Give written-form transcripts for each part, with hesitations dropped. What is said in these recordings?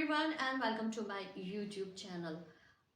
everyone and welcome to my YouTube channel.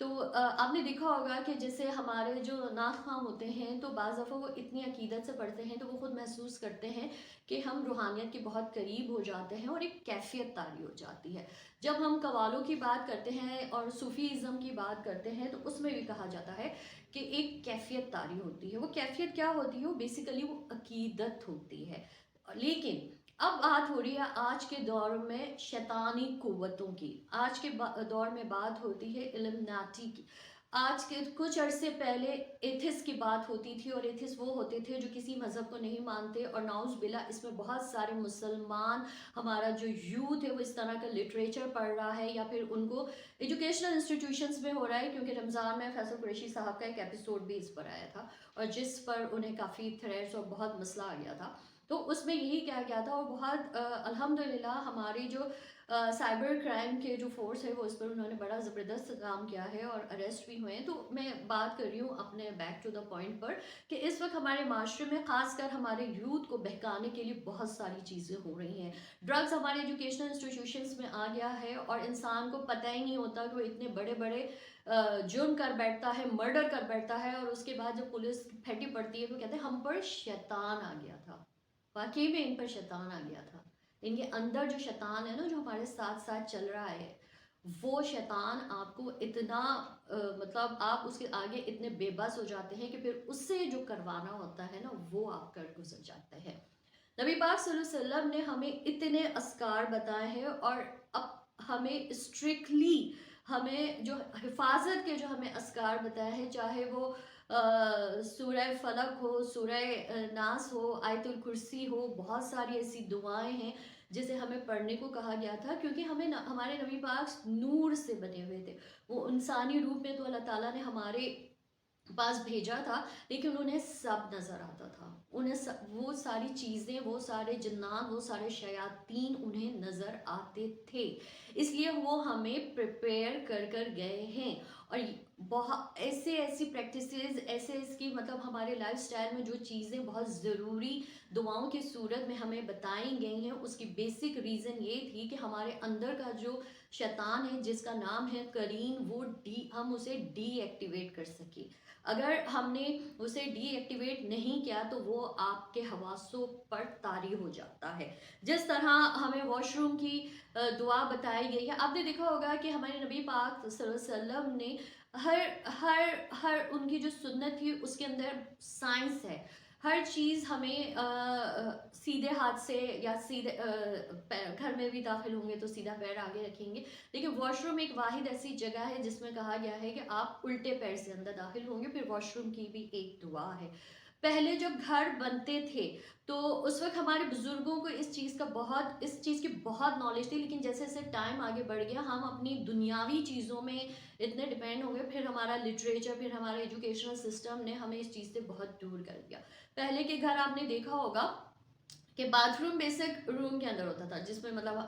تو آپ نے دیکھا ہوگا کہ جیسے ہمارے جو نعت خواں ہوتے ہیں تو بعض دفعہ وہ اتنی عقیدت سے پڑھتے ہیں تو وہ خود محسوس کرتے ہیں کہ ہم روحانیت کے بہت قریب ہو جاتے ہیں اور ایک کیفیت طاری ہو جاتی ہے. جب ہم قوالوں کی بات کرتے ہیں اور صوفی ازم کی بات کرتے ہیں تو اس میں بھی کہا جاتا ہے کہ ایک کیفیت طاری ہوتی ہے. وہ کیفیت کیا ہوتی ہے؟ وہ بیسیکلی وہ عقیدت ہوتی ہے. لیکن اب بات ہو رہی ہے آج کے دور میں شیطانی قوتوں کی. آج کے دور میں بات ہوتی ہے علمناٹی کی. آج کے کچھ عرصے پہلے ایتھس کی بات ہوتی تھی، اور ایتھس وہ ہوتے تھے جو کسی مذہب کو نہیں مانتے، اور نعوذ باللہ اس میں بہت سارے مسلمان، ہمارا جو یوتھ ہے وہ اس طرح کا لٹریچر پڑھ رہا ہے یا پھر ان کو ایجوکیشنل انسٹیٹیوشنز میں ہو رہا ہے. کیونکہ رمضان میں فیصل قریشی صاحب کا ایک ایپیسوڈ بھی اس پر آیا تھا اور جس پر انہیں کافی تھریٹس اور بہت مسئلہ آ گیا تھا. تو اس میں یہی کہا گیا تھا، اور بہت الحمدللہ ہماری جو سائبر کرائم کے جو فورس ہے وہ اس پر انہوں نے بڑا زبردست کام کیا ہے اور اریسٹ بھی ہوئے ہیں. تو میں بات کر رہی ہوں اپنے بیک ٹو دا پوائنٹ پر کہ اس وقت ہمارے معاشرے میں خاص کر ہمارے یوتھ کو بہکانے کے لیے بہت ساری چیزیں ہو رہی ہیں. ڈرگز ہمارے ایجوکیشنل انسٹیٹیوشنس میں آ گیا ہے اور انسان کو پتہ ہی نہیں ہوتا کہ وہ اتنے بڑے بڑے جرم کر بیٹھتا ہے، مرڈر کر بیٹھتا ہے، اور اس کے بعد جب پولیس پھیٹی پڑتی ہے تو کہتے ہیں ہم پر شیطان آ گیا تھا. واقعی میں ان پر شیطان آ گیا تھا. ان کے اندر جو شیطان ہے نا، جو ہمارے ساتھ ساتھ چل رہا ہے، وہ شیطان آپ کو اتنا مطلب آپ اس کے آگے اتنے بے بس ہو جاتے ہیں کہ پھر اس سے جو کروانا ہوتا ہے نا وہ آپ کر گزر جاتے ہیں. نبی پاک صلی اللہ علیہ وسلم نے ہمیں اتنے اذکار بتائے ہیں، اور اب ہمیں اسٹرکٹلی ہمیں جو حفاظت کے جو ہمیں اذکار بتائے ہیں، چاہے وہ سورہ فلق ہو، سورہ ناس ہو، آیت الکرسی ہو، بہت ساری ایسی دعائیں ہیں جسے ہمیں پڑھنے کو کہا گیا تھا. کیونکہ ہمارے نبی پاک نور سے بنے ہوئے تھے. وہ انسانی روپ میں تو اللہ تعالیٰ نے ہمارے پاس بھیجا تھا، لیکن انہیں سب نظر آتا تھا. انہیں وہ ساری چیزیں، وہ سارے جنات، وہ سارے شیاطین انہیں نظر آتے تھے. اس لیے وہ ہمیں پریپیئر کر کر گئے ہیں. اور بہت ایسی پریکٹسز، ایسے اس کی مطلب ہمارے لائف سٹائل میں جو چیزیں بہت ضروری دعاؤں کی صورت میں ہمیں بتائی گئی ہیں، اس کی بیسک ریزن یہ تھی کہ ہمارے اندر کا جو شیطان ہے جس کا نام ہے قرین، وہ ہم اسے ڈی ایکٹیویٹ کر سکیں. اگر ہم نے اسے ڈی ایکٹیویٹ نہیں کیا تو وہ آپ کے حواسوں پر طاری ہو جاتا ہے. جس طرح ہمیں واش روم کی دعا بتائی گئی ہے، آپ نے دیکھا ہوگا کہ ہمارے نبی پاک صلی اللہ علیہ وسلم نے ہر ان کی جو سنت تھی اس کے اندر سائنس ہے. ہر چیز ہمیں سیدھے ہاتھ سے یا سیدھے گھر میں بھی داخل ہوں گے تو سیدھا پیر آگے رکھیں گے، لیکن واش روم ایک واحد ایسی جگہ ہے جس میں کہا گیا ہے کہ آپ الٹے پیر سے اندر داخل ہوں گے. پھر واش روم کی بھی ایک دعا ہے. پہلے جب گھر بنتے تھے تو اس وقت ہمارے بزرگوں کو اس چیز کی بہت نالج تھی، لیکن جیسے جیسے ٹائم آگے بڑھ گیا ہم اپنی دنیاوی چیزوں میں اتنے ڈیپینڈ ہو گئے. پھر ہمارا لٹریچر، پھر ہمارا ایجوکیشنل سسٹم نے ہمیں اس چیز سے بہت دور کر دیا. پہلے کے گھر آپ نے دیکھا ہوگا کہ باتھ روم بیسک روم کے اندر ہوتا تھا جس میں مطلب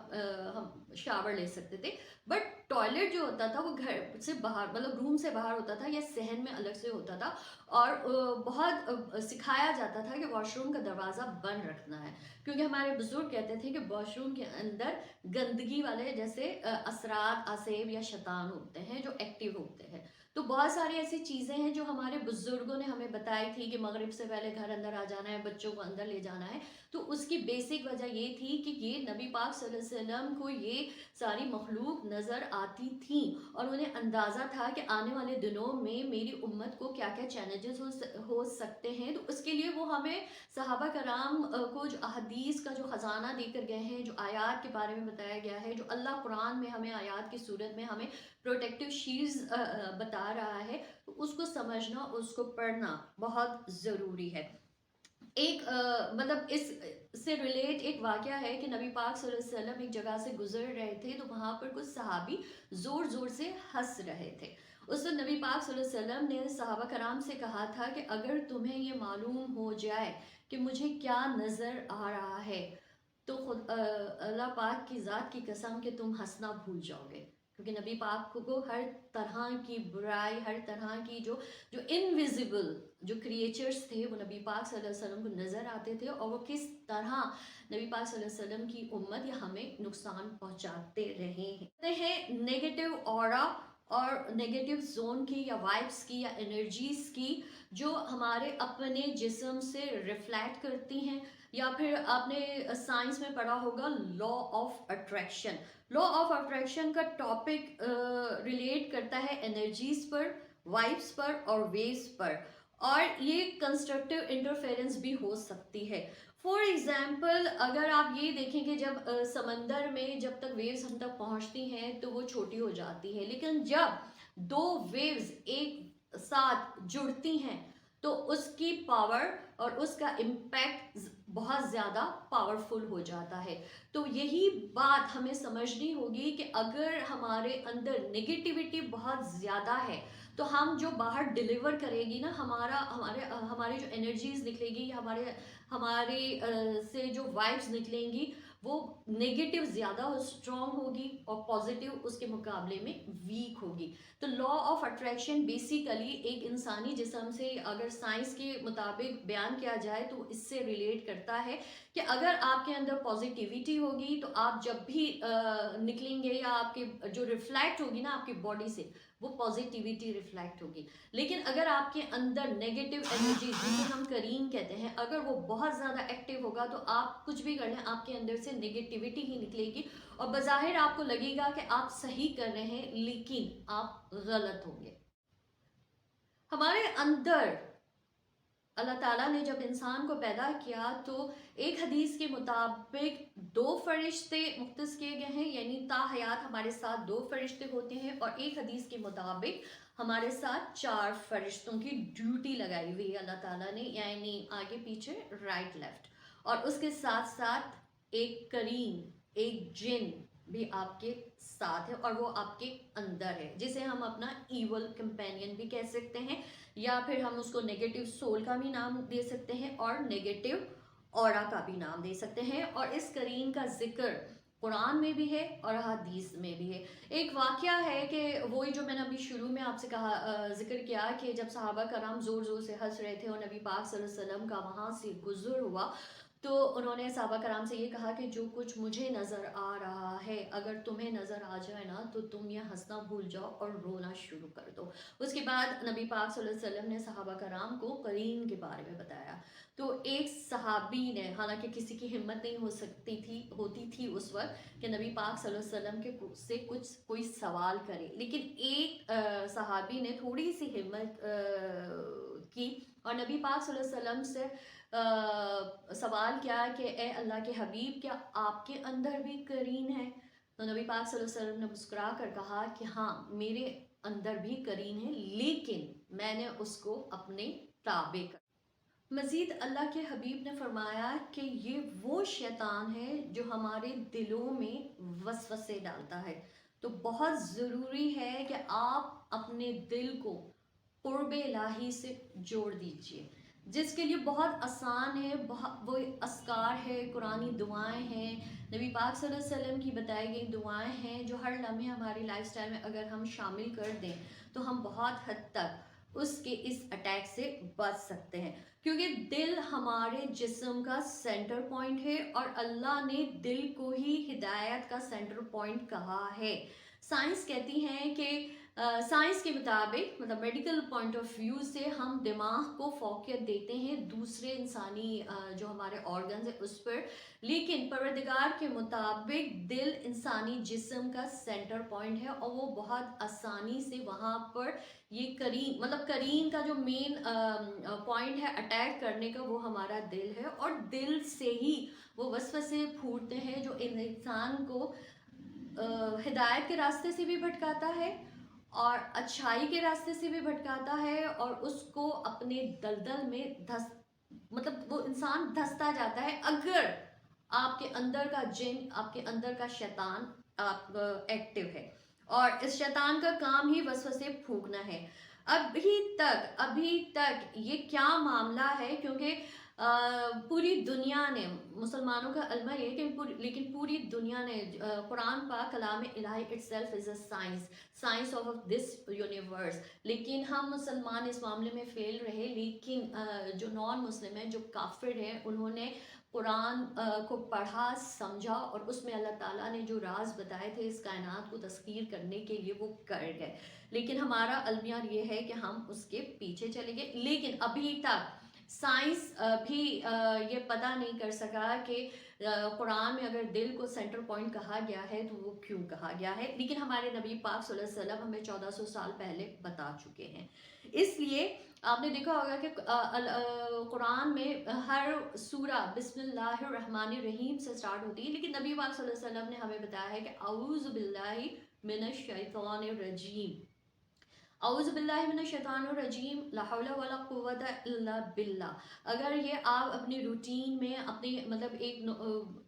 ہم شاور لے سکتے تھے، بٹ ٹوائلٹ جو ہوتا تھا وہ گھر سے باہر مطلب روم سے باہر ہوتا تھا یا صحن میں الگ سے ہوتا تھا. اور بہت سکھایا جاتا تھا کہ واش روم کا دروازہ بند رکھنا ہے، کیونکہ ہمارے بزرگ کہتے تھے کہ واش روم کے اندر گندگی والے جیسے اثرات، آسیب یا شیطان ہوتے ہیں جو ایکٹیو ہوتے ہیں. تو بہت ساری ایسی چیزیں ہیں جو ہمارے بزرگوں نے ہمیں بتائی تھی کہ مغرب سے پہلے گھر اندر آ جانا ہے، بچوں کو اندر لے جانا ہے. تو اس کی بیسک وجہ یہ تھی کہ یہ نبی پاک صلی اللہ علیہ وسلم کو یہ ساری مخلوق نظر آتی تھی اور انہیں اندازہ تھا کہ آنے والے دنوں میں میری امت کو کیا کیا چیلنجز ہو سکتے ہیں. تو اس کے لیے وہ ہمیں صحابہ کرام کو جو احادیث کا جو خزانہ دے کر گئے ہیں، جو آیات کے بارے میں بتایا گیا ہے، جو اللہ قرآن میں ہمیں آیات کی صورت میں ہمیں پروٹیکٹیو شیلڈز بتا رہا ہے، تو اس کو سمجھنا، اس کو پڑھنا بہت ضروری ہے. ایک مطلب اس سے ریلیٹ ایک واقعہ ہے کہ نبی پاک صلی اللہ علیہ وسلم ایک جگہ سے گزر رہے تھے تو وہاں پر کچھ صحابی زور زور سے ہنس رہے تھے. اس وقت نبی پاک صلی اللہ علیہ وسلم نے صحابہ کرام سے کہا تھا کہ اگر تمہیں یہ معلوم ہو جائے کہ مجھے کیا نظر آ رہا ہے تو اللہ پاک کی ذات کی قسم کہ تم ہنسنا بھول جاؤ گے. کیونکہ نبی پاک کو ہر طرح کی برائی، ہر طرح کی جو انویزیبل جو کریچرز تھے وہ نبی پاک صلی اللہ علیہ وسلم کو نظر آتے تھے، اور وہ کس طرح نبی پاک صلی اللہ علیہ وسلم کی امت یا ہمیں نقصان پہنچاتے رہے ہیں. نیگیٹو اورا اور نیگیٹو زون کی یا وائبس کی یا انرجیز کی جو ہمارے اپنے جسم سے ریفلیکٹ کرتی ہیں. یا پھر آپ نے سائنس میں پڑھا ہوگا law of attraction. Law of attraction کا ٹاپک ریلیٹ کرتا ہے انرجیز پر, وائبس پر اور ویوز پر, اور یہ کنسٹرکٹیو انٹرفیرنس بھی ہو سکتی ہے. فار ایگزامپل اگر آپ یہ دیکھیں کہ جب سمندر میں جب تک ویوز ہم تک پہنچتی ہیں تو وہ چھوٹی ہو جاتی ہے, لیکن جب دو ویوز ایک ساتھ جڑتی ہیں تو اس کی پاور اور اس کا امپیکٹ بہت زیادہ پاورفل ہو جاتا ہے. تو یہی بات ہمیں سمجھنی ہوگی کہ اگر ہمارے اندر نگیٹیوٹی بہت زیادہ ہے تو ہم جو باہر ڈیلیور کرے گی نا, ہمارے جو انرجیز نکلے گی, ہمارے سے جو وائبس نکلیں گی وہ نیگیٹو زیادہ اسٹرانگ ہوگی اور پازیٹیو اس کے مقابلے میں ویک ہوگی. تو لا آف اٹریکشن بیسیکلی ایک انسانی جسم سے اگر سائنس کے مطابق بیان کیا جائے تو اس سے ریلیٹ کرتا ہے کہ اگر آپ کے اندر پازیٹیوٹی ہوگی تو آپ جب بھی نکلیں گے یا آپ کے جو ریفلیکٹ ہوگی نا آپ کی باڈی سے وہ پازیٹیوٹی ریفلیکٹ ہوگی. لیکن اگر آپ کے اندر نیگیٹو انرجی جسے ہم کرین کہتے ہیں اگر وہ بہت زیادہ ایکٹیو ہوگا تو آپ کچھ بھی کر لیں آپ کے اندر سے نیگیٹیوٹی ہی نکلے گی اور بظاہر آپ کو لگے گا کہ آپ صحیح کر رہے ہیں لیکن آپ غلط ہوں گے. ہمارے اندر اللہ تعالیٰ نے جب انسان کو پیدا کیا تو ایک حدیث کے مطابق 2 فرشتے مختص کیے گئے ہیں, یعنی تا حیات ہمارے ساتھ 2 فرشتے ہوتے ہیں, اور ایک حدیث کے مطابق ہمارے ساتھ 4 فرشتوں کی ڈیوٹی لگائی ہوئی ہے اللہ تعالیٰ نے, یعنی آگے پیچھے رائٹ لیفٹ, اور اس کے ساتھ ساتھ ایک کریم, ایک جن بھی آپ کے ساتھ ہے اور وہ آپ کے اندر ہے, جسے ہم اپنا ایول کمپینین بھی کہہ سکتے ہیں, یا پھر ہم اس کو نیگیٹو سول کا بھی نام دے سکتے ہیں اور نیگیٹو اورا کا بھی نام دے سکتے ہیں. اور اس کریم کا ذکر قرآن میں بھی ہے اور حدیث میں بھی ہے. ایک واقعہ ہے کہ وہی جو میں نے ابھی شروع میں آپ سے کہا ذکر کیا کہ جب صحابہ کرام زور زور سے ہنس رہے تھے اور نبی پاک صلی اللہ علیہ وسلم کا وہاں سے گزر ہوا تو انہوں نے صحابہ کرام سے یہ کہا کہ جو کچھ مجھے نظر آ رہا ہے اگر تمہیں نظر آ جائے نا تو تم یہ ہنسنا بھول جاؤ اور رونا شروع کر دو. اس کے بعد نبی پاک صلی اللہ علیہ وسلم نے صحابہ کرام کو قرین کے بارے میں بتایا. تو ایک صحابی نے, حالانکہ کسی کی ہمت نہیں ہوتی تھی اس وقت کہ نبی پاک صلی اللہ علیہ وسلم کے سے کوئی سوال کرے, لیکن ایک صحابی نے تھوڑی سی ہمت کی اور نبی پاک صلی اللہ علیہ وسلم سے سوال کیا کہ اے اللہ کے حبیب کیا آپ کے اندر بھی قرین ہے؟ تو نبی پاک صلی اللہ علیہ وسلم نے مسکرا کر کہا کہ ہاں میرے اندر بھی قرین ہے لیکن میں نے اس کو اپنے تابع کر. مزید اللہ کے حبیب نے فرمایا کہ یہ وہ شیطان ہے جو ہمارے دلوں میں وسوسے ڈالتا ہے. تو بہت ضروری ہے کہ آپ اپنے دل کو قرب الہی سے جوڑ دیجئے, جس کے لیے بہت آسان ہے, وہ اذکار ہے, قرآنی دعائیں ہیں, نبی پاک صلی اللہ علیہ وسلم کی بتائی گئی دعائیں ہیں جو ہر لمحے ہماری لائف سٹائل میں اگر ہم شامل کر دیں تو ہم بہت حد تک اس اٹیک سے بچ سکتے ہیں, کیونکہ دل ہمارے جسم کا سینٹر پوائنٹ ہے اور اللہ نے دل کو ہی ہدایت کا سینٹر پوائنٹ کہا ہے. سائنس کہتی ہیں کہ سائنس کے مطابق مطلب میڈیکل پوائنٹ آف ویو سے ہم دماغ کو فوقیت دیتے ہیں دوسرے انسانی جو ہمارے آرگنز ہیں اس پر, لیکن پروردگار کے مطابق دل انسانی جسم کا سینٹر پوائنٹ ہے اور وہ بہت آسانی سے وہاں پر یہ کرین کا جو مین پوائنٹ ہے اٹیک کرنے کا وہ ہمارا دل ہے, اور دل سے ہی وہ وسوسے پھوٹتے ہیں جو انسان کو ہدایت کے راستے سے بھی بھٹکاتا ہے اور اچھائی کے راستے سے بھی بھٹکاتا ہے, اور اس کو اپنے دلدل میں وہ انسان دھستا جاتا ہے اگر آپ کے اندر کا جن, آپ کے اندر کا شیطان آپ ایکٹیو ہے. اور اس شیطان کا کام ہی وسوسے پھونکنا ہے. ابھی تک یہ کیا معاملہ ہے, کیونکہ پوری دنیا نے, مسلمانوں کا علمہ یہ کہ لیکن پوری دنیا نے قرآن پاک کلام الہی itself is a science of this universe, لیکن ہم مسلمان اس معاملے میں فیل رہے, لیکن جو نان مسلم ہیں, جو کافر ہیں, انہوں نے قرآن کو پڑھا سمجھا اور اس میں اللہ تعالیٰ نے جو راز بتائے تھے اس کائنات کو تسخیر کرنے کے لیے وہ کر گئے، لیکن ہمارا المیہ یہ ہے کہ ہم اس کے پیچھے چلے گئے۔ لیکن ابھی تک سائنس بھی یہ پتہ نہیں کر سکا کہ قرآن میں اگر دل کو سینٹر پوائنٹ کہا گیا ہے تو وہ کیوں کہا گیا ہے، لیکن ہمارے نبی پاک صلی اللہ علیہ وسلم ہمیں 1400 سال پہلے بتا چکے ہیں۔ اس لیے آپ نے دیکھا ہوگا کہ قرآن میں ہر سورہ بسم اللہ الرحمن الرحیم سے سٹارٹ ہوتی ہے، لیکن نبی پاک صلی اللہ علیہ وسلم نے ہمیں بتایا ہے کہ اعوذ باللہ من الشیطان الرجیم، اعوذ باللہ من الشیطان الرجیم، لا حول ولا قوت الا باللہ۔ اگر یہ آپ اپنی روٹین میں اپنی مطلب ایک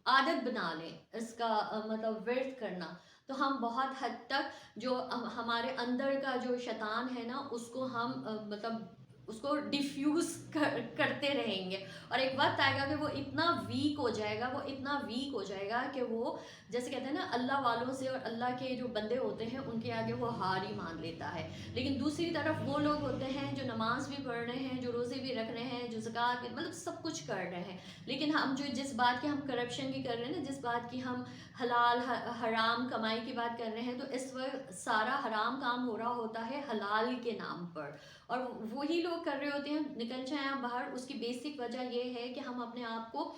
عادت بنا لیں اس کا مطلب ورد کرنا، تو ہم بہت حد تک جو ہمارے اندر کا جو شیطان ہے نا اس کو ہم مطلب اس کو ڈیفیوز کرتے رہیں گے، اور ایک وقت آئے گا کہ وہ اتنا ویک ہو جائے گا، وہ اتنا ویک ہو جائے گا کہ وہ جیسے کہتے ہیں نا اللہ والوں سے اور اللہ کے جو بندے ہوتے ہیں ان کے آگے وہ ہار ہی مان لیتا ہے۔ لیکن دوسری طرف وہ لوگ ہوتے ہیں جو نماز بھی پڑھ رہے ہیں، جو روزے بھی رکھ رہے ہیں، جو زکوٰۃ بھی مطلب سب کچھ کر رہے ہیں، لیکن ہم جو جس بات کی ہم کرپشن کی کر رہے ہیں نا، جس بات کی ہم حلال حرام کمائی کی بات کر رہے ہیں، تو اس وقت سارا حرام کام ہو رہا ہوتا ہے حلال کے نام پر، اور وہی لوگ کر رہے ہوتے ہیں نکل جائیں آپ باہر۔ اس کی بیسک وجہ یہ ہے کہ ہم اپنے آپ کو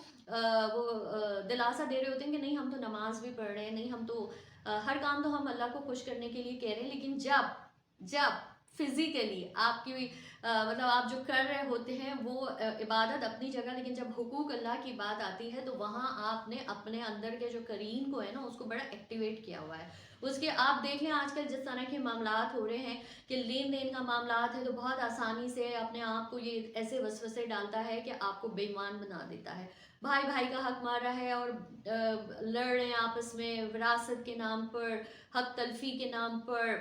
وہ دلاسا دے رہے ہوتے ہیں کہ نہیں ہم تو نماز بھی پڑھ رہے ہیں، نہیں ہم تو ہر کام تو ہم اللہ کو خوش کرنے کے لیے کہہ رہے ہیں، لیکن جب فزیکلی آپ کی مطلب آپ جو کر رہے ہوتے ہیں وہ عبادت اپنی جگہ، لیکن جب حقوق اللہ کی بات آتی ہے تو وہاں آپ نے اپنے اندر کے جو کریم کو ہے نا اس کو بڑا ایکٹیویٹ کیا ہوا ہے۔ اس کے آپ دیکھ لیں آج کل جس طرح کے معاملات ہو رہے ہیں کہ لین دین کا معاملات ہے، تو بہت آسانی سے اپنے آپ کو یہ ایسے وسوسے ڈالتا ہے کہ آپ کو بے ایمان بنا دیتا ہے۔ بھائی بھائی کا حق مار رہا ہے اور لڑ رہے ہیں آپس میں وراثت کے نام پر، حق تلفی کے نام پر،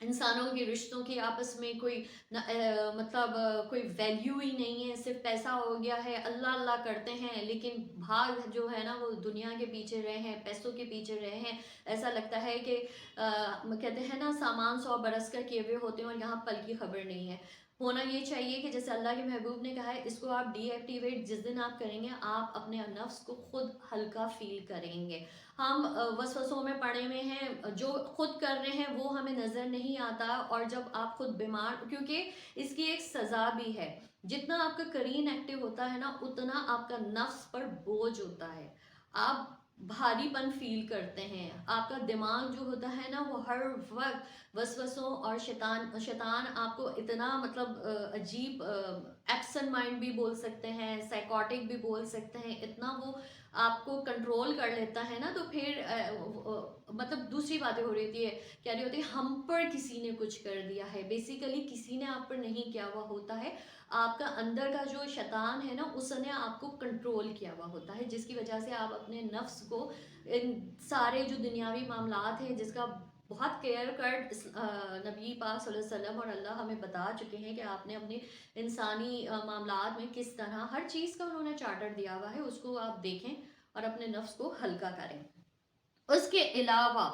انسانوں کے رشتوں کی آپس میں کوئی مطلب کوئی ویلیو ہی نہیں ہے، صرف پیسہ ہو گیا ہے، اللہ اللہ کرتے ہیں لیکن بھاگ جو ہے نا وہ دنیا کے پیچھے رہے ہیں، پیسوں کے پیچھے رہے ہیں۔ ایسا لگتا ہے کہ کہتے ہیں نا سامان 100 برس کا کیے ہوئے ہوتے ہیں اور یہاں پل کی خبر نہیں ہے۔ ہونا یہ چاہیے کہ جیسے اللہ کے محبوب نے کہا ہے اس کو آپ ڈی ایکٹیویٹ جس دن آپ کریں گے آپ اپنے نفس کو خود ہلکا فیل کریں گے۔ ہم وسوسوں میں پڑے ہوئے ہیں، جو خود کر رہے ہیں وہ ہمیں نظر نہیں آتا، اور جب آپ خود بیمار، کیونکہ اس کی ایک سزا بھی ہے، جتنا آپ کا کرین ایکٹیو ہوتا ہے نا اتنا آپ کا نفس پر بوجھ ہوتا ہے، آپ بھاری پن فیل کرتے ہیں، آپ کا دماغ جو ہوتا ہے نا وہ ہر وقت وسوسوں اور شیطان آپ کو اتنا مطلب عجیب ایبسنٹ مائنڈ بھی بول سکتے ہیں، سائیکوٹک بھی بول سکتے ہیں، اتنا وہ آپ کو کنٹرول کر لیتا ہے نا، تو پھر مطلب دوسری باتیں ہو رہی تھی کیا رہی ہوتی ہے ہم پر کسی نے کچھ کر دیا ہے، بیسیکلی کسی نے آپ پر نہیں کیا ہوا ہوتا ہے، آپ کا اندر کا جو شیطان ہے نا اس نے آپ کو کنٹرول کیا ہوا ہوتا ہے، جس کی وجہ سے آپ اپنے نفس کو ان سارے جو دنیاوی معاملات ہیں جس کا بہت کلیئر کٹ نبی پاک صلی اللہ علیہ وسلم اور اللہ ہمیں بتا چکے ہیں کہ آپ نے اپنے انسانی معاملات میں کس طرح ہر چیز کا انہوں نے چارٹر دیا ہوا ہے، اس کو آپ دیکھیں اور اپنے نفس کو ہلکا کریں۔ اس کے علاوہ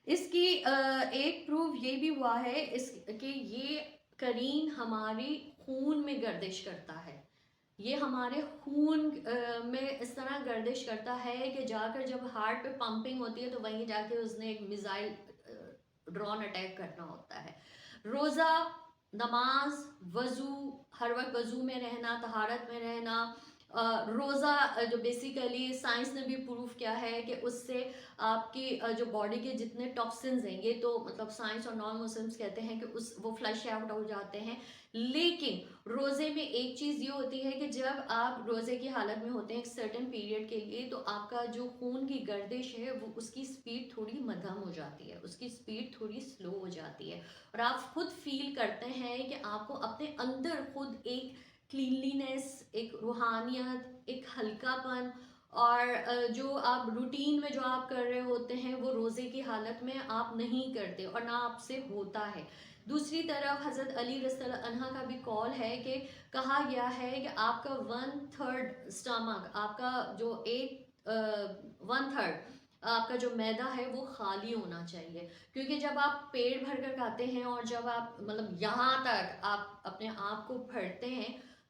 اس کی ایک پروف یہ بھی ہوا ہے کہ یہ کرین ہماری خون میں گردش کرتا ہے، یہ ہمارے خون میں اس طرح گردش کرتا ہے کہ جا کر جب ہارٹ پہ پمپنگ ہوتی ہے تو وہیں جا کے اس نے ایک میزائل ڈرون اٹیک کرنا ہوتا ہے۔ روزہ، نماز، وضو، ہر وقت وضو میں رہنا، طہارت میں رہنا، روزہ جو بیسیکلی سائنس نے بھی پروف کیا ہے کہ اس سے آپ کی جو باڈی کے جتنے ٹاکسنز ہیں، یہ تو مطلب سائنس اور نان مسلمس کہتے ہیں کہ وہ فلش آؤٹ ہو جاتے ہیں، لیکن روزے میں ایک چیز یہ ہوتی ہے کہ جب آپ روزے کی حالت میں ہوتے ہیں ایک سرٹن پیریڈ کے لیے تو آپ کا جو خون کی گردش ہے وہ اس کی سپیڈ تھوڑی مدھم ہو جاتی ہے، اس کی سپیڈ تھوڑی سلو ہو جاتی ہے، اور آپ خود فیل کرتے ہیں کہ آپ کو اپنے اندر خود ایک کلینلینس، ایک روحانیت، ایک ہلکا پن، اور جو آپ روٹین میں جو آپ کر رہے ہوتے ہیں وہ روزے کی حالت میں آپ نہیں کرتے اور نہ آپ سے ہوتا ہے۔ دوسری طرف حضرت علی رضی اللہ عنہ کا بھی قول ہے کہ کہا گیا ہے کہ آپ کا 1/3 اسٹمک، آپ کا جو 1/3 آپ کا جو معدہ ہے وہ خالی ہونا چاہیے، کیونکہ جب آپ پیٹ بھر کر کھاتے ہیں اور جب آپ مطلب یہاں تک آپ اپنے آپ کو بھرتے ہیں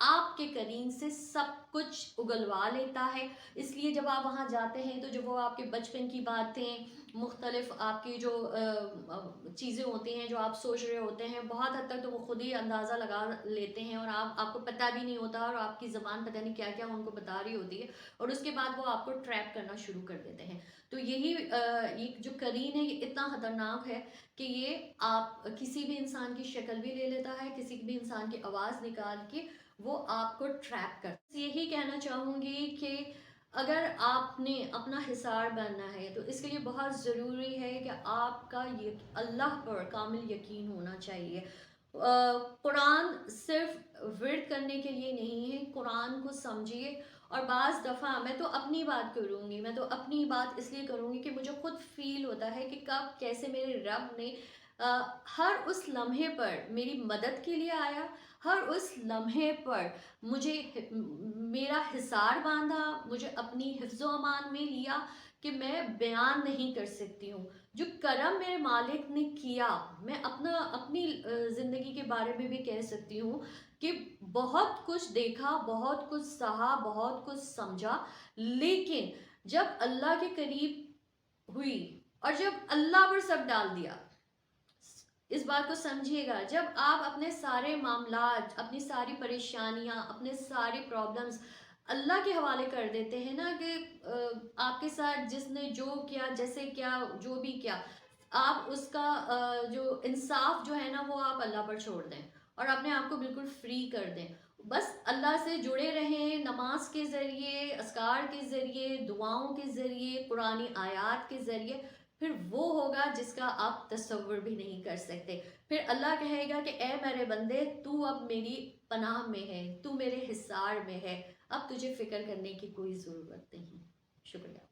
آپ کے قرین سے سب کچھ اگلوا لیتا ہے. اس لیے جب آپ وہاں جاتے ہیں تو جو وہ آپ کے بچپن کی باتیں، مختلف آپ کی جو چیزیں ہوتی ہیں جو آپ سوچ رہے ہوتے ہیں، بہت حد تک تو وہ خود ہی اندازہ لگا لیتے ہیں، اور آپ کو پتہ بھی نہیں ہوتا، اور آپ کی زبان پتہ نہیں کیا کیا ان کو بتا رہی ہوتی ہے، اور اس کے بعد وہ آپ کو ٹریپ کرنا شروع کر دیتے ہیں. تو یہی یہ جو قرین ہے یہ اتنا خطرناک ہے کہ یہ آپ کسی بھی انسان کی شکل بھی لے لیتا ہے، کسی بھی انسان کی آواز نکال کے وہ آپ کو ٹریپ کر. یہی کہنا چاہوں گی کہ اگر آپ نے اپنا حصار بننا ہے تو اس کے لیے بہت ضروری ہے کہ آپ کا اللہ پر کامل یقین ہونا چاہیے. قرآن صرف ورد کرنے کے لیے نہیں ہے، قرآن کو سمجھیے. اور بعض دفعہ میں تو اپنی بات کروں گی، میں تو اپنی بات اس لیے کروں گی کہ مجھے خود فیل ہوتا ہے کہ کب کیسے میرے رب نے ہر اس لمحے پر میری مدد کے لیے آیا، ہر اس لمحے پر مجھے میرا حصار باندھا، مجھے اپنی حفظ و امان میں لیا کہ میں بیان نہیں کر سکتی ہوں. جو کرم میرے مالک نے کیا، میں اپنی زندگی کے بارے میں بھی کہہ سکتی ہوں کہ بہت کچھ دیکھا، بہت کچھ سہا، بہت کچھ سمجھا، لیکن جب اللہ کے قریب ہوئی اور جب اللہ پر سب ڈال دیا. اس بات کو سمجھیے گا، جب آپ اپنے سارے معاملات، اپنی ساری پریشانیاں، اپنے سارے پرابلمز اللہ کے حوالے کر دیتے ہیں نا، کہ آپ کے ساتھ جس نے جو کیا، جیسے کیا، جو بھی کیا، آپ اس کا جو انصاف جو ہے نا وہ آپ اللہ پر چھوڑ دیں اور اپنے آپ کو بالکل فری کر دیں. بس اللہ سے جڑے رہیں، نماز کے ذریعے، اذکار کے ذریعے، دعاؤں کے ذریعے، قرآنی آیات کے ذریعے. پھر وہ ہوگا جس کا آپ تصور بھی نہیں کر سکتے. پھر اللہ کہے گا کہ اے میرے بندے، تو اب میری پناہ میں ہے، تو میرے حصار میں ہے، اب تجھے فکر کرنے کی کوئی ضرورت نہیں. شکریہ.